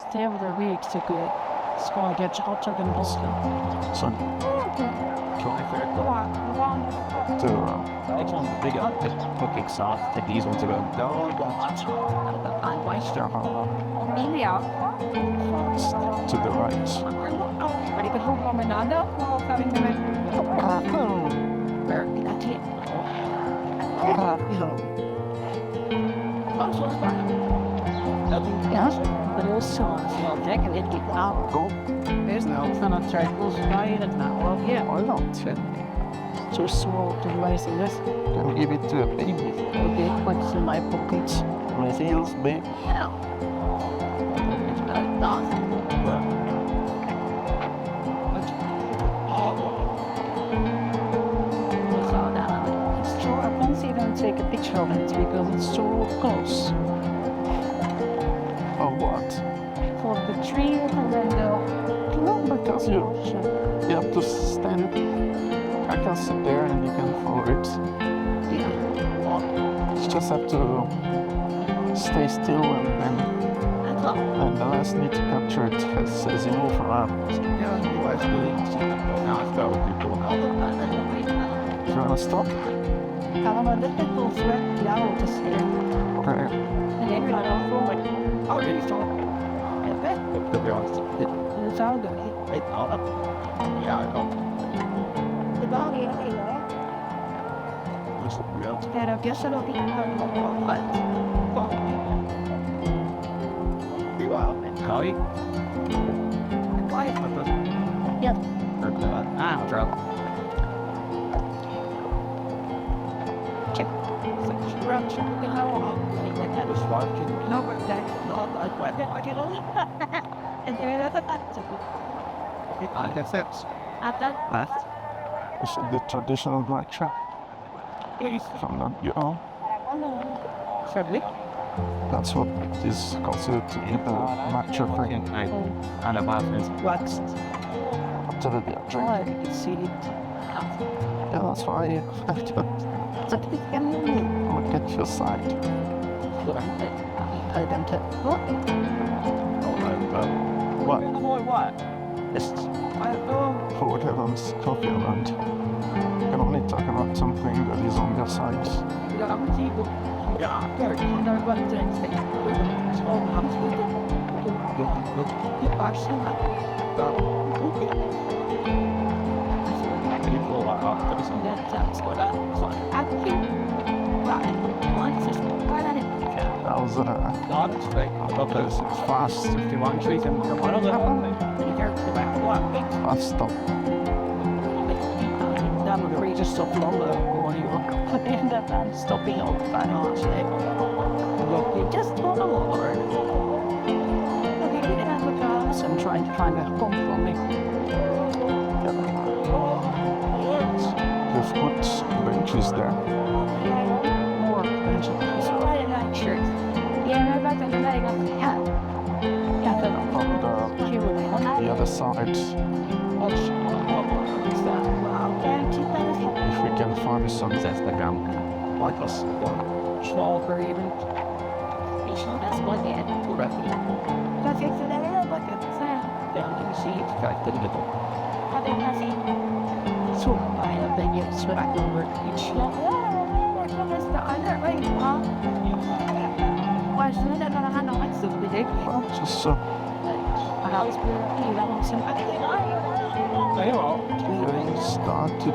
stay over the week to get ska get hotter than Boston. Så Next one's bigger. Cooking sauce. Take these ones to go. India. to the right. Ready to move on another? Very lucky. Yes, but also Jack and it keep out. Go. There's no kind of circles right and now. Well, yeah, Why not? too small to raising this. Can give it to a baby. Okay, what's in my pocket? Anything else, babe? Yeah. It's not done. It's true, I can't see them take a picture of it because it's so close. Or what? For the tree and then the No, because you have to stand. I can sit there and you can follow it. yeah. You just have to stay still and the last need to capture it as you move around. Do you want to stop? I'm a little threat down to see it. Okay. And then I don't feel like, oh, really strong. To be honest, It's all good. yeah, I know. The dog is here. And I guess it'll be How you? Yes. Ah, trouble. No birthday. And there is a I guess that's After This is the traditional black trap from the Certainly. That's what is considered to be the mature thing. and about it. What's After the drink. why you can see it. Yeah, that's why you have to look at your side. I don't What? What? It's for whatever's coffee around. You can only talk about something that is on your side. That was it's fast. Fast stop. I'm afraid to stop longer or you end up stopping all the time, honestly. Look, you just want a Lord. I'm trying to find a home for me. They've put benches there. More benches. On the other side, if we can find some Instagram. Like us. Small or even. Down to the sea, got the middle. So I have been yet back over each just getting started.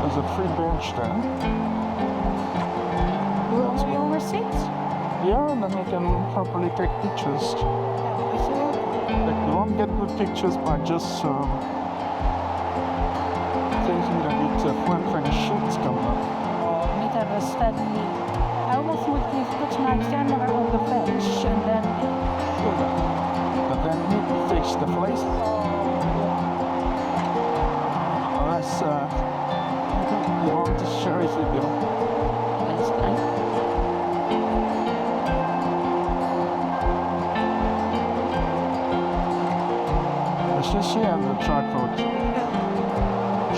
There's a free bench there. Will we overseas? Yeah, and then we can properly take pictures. Like you won't get good pictures by just thinking that it's a fun when the shoots come up. Niet hebben steady. I almost would put my camera on the bench and then But then you fix the place. Unless you want to share it with you. that's nice. She has the tripod.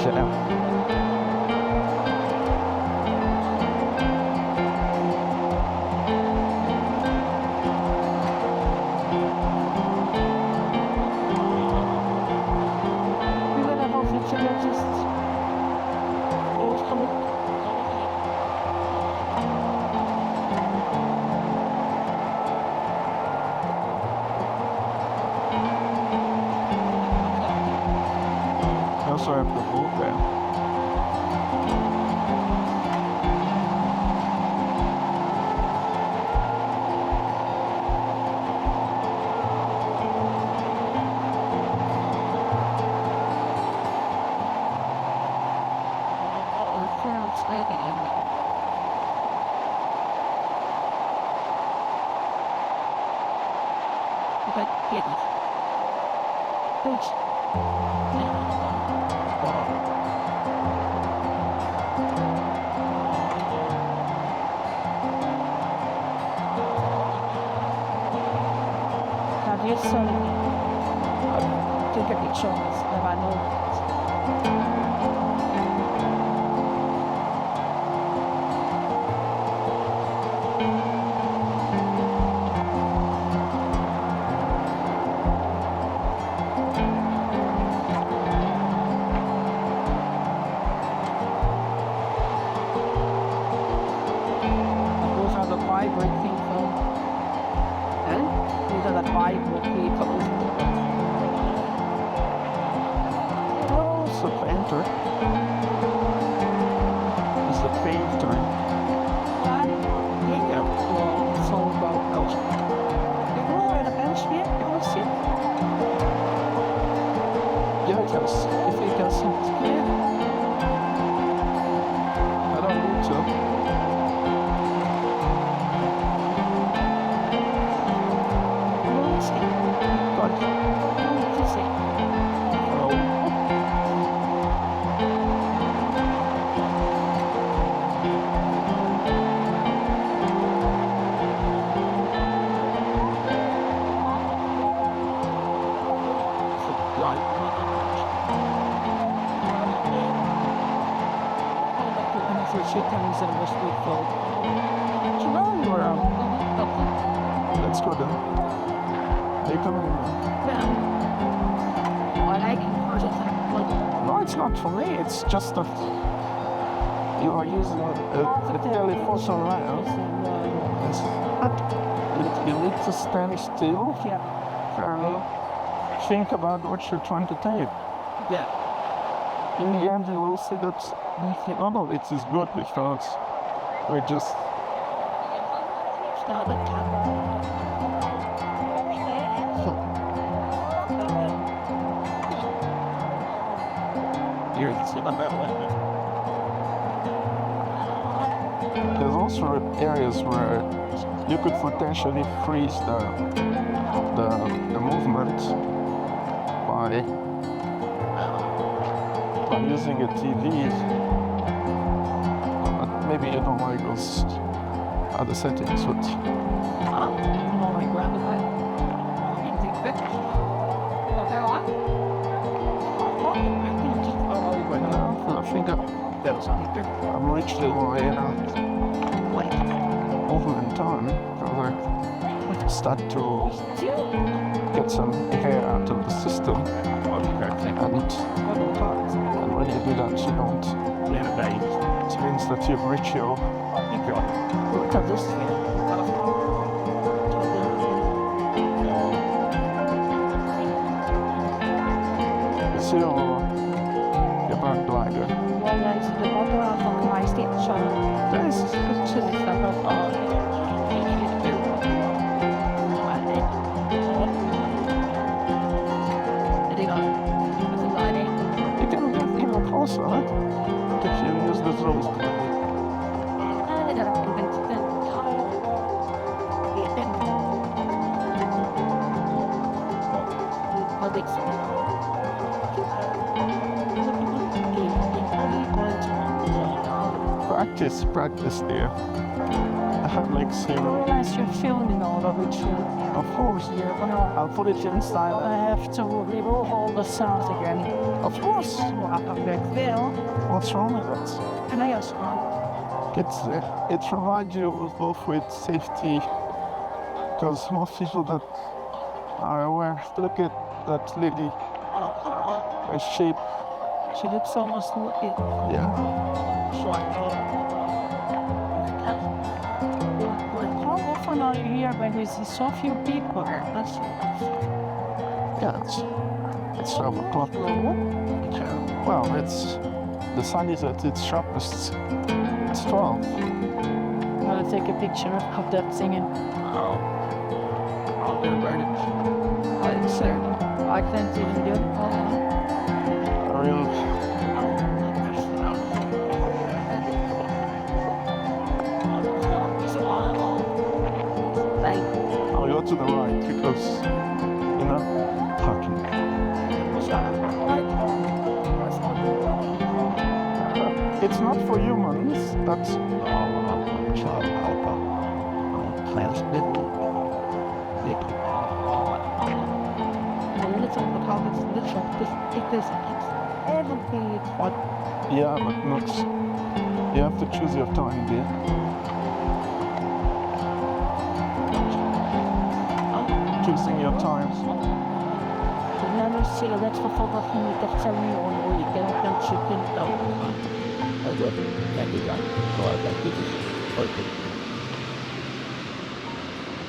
Shut up. We will have also geologists. I also have the boat there. Now here's some take a picture of this, the manual. Those are the vibrating people. And these are the vibrating people. It's a painter. It's a painter. So about those. You go over the bench here, you will see. Yeah, I can see. If you can see it clear. I don't need to. You will see. But You will see. Chickens and was good for let's go then. Are you coming in? I like it. No, it's not for me. It's just that you are using a telephoto lens. You need to stand still and think about what you're trying to take. Yeah. In the end, you will see that none of it is good because we're just Start the camera. You're the there's also areas where you could potentially freeze the movement by using a TV, but maybe you don't like those other settings. But I think I'm reaching my movement time because I start to get some air out of the system, and when you do that, you don't. It means that you've reached your. Look at this. See your backglider. Det var bara från majestät så det är så tydligt att close, right? If you use the rose color. Practice there. I have like zero. Realize you're filming all of it. Of course. Yeah, but no, I'll put it inside. I have to remove all the sounds again. Of course. I'll come back there. What's wrong with it? And I ask one. It provides you both with safety, because most people that are aware, look at that lily, a shape. She looks almost like it. Yeah. How often are you here when you see so few people? It's 12 o'clock. Well, the sun is at its sharpest. It's 12. I'm gonna take a picture of that singing. I'll burn it. I can't even do it. Real. I'll go to the right because, parking. It's not for humans, but yeah, but not. You have to choose your time there. Choosing your time. Cigarettes for photography, you can tell me on the weekend, then chicken down. I will. Thank you, God. So I got this is perfect.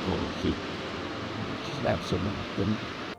Oh, shoot. Snap some.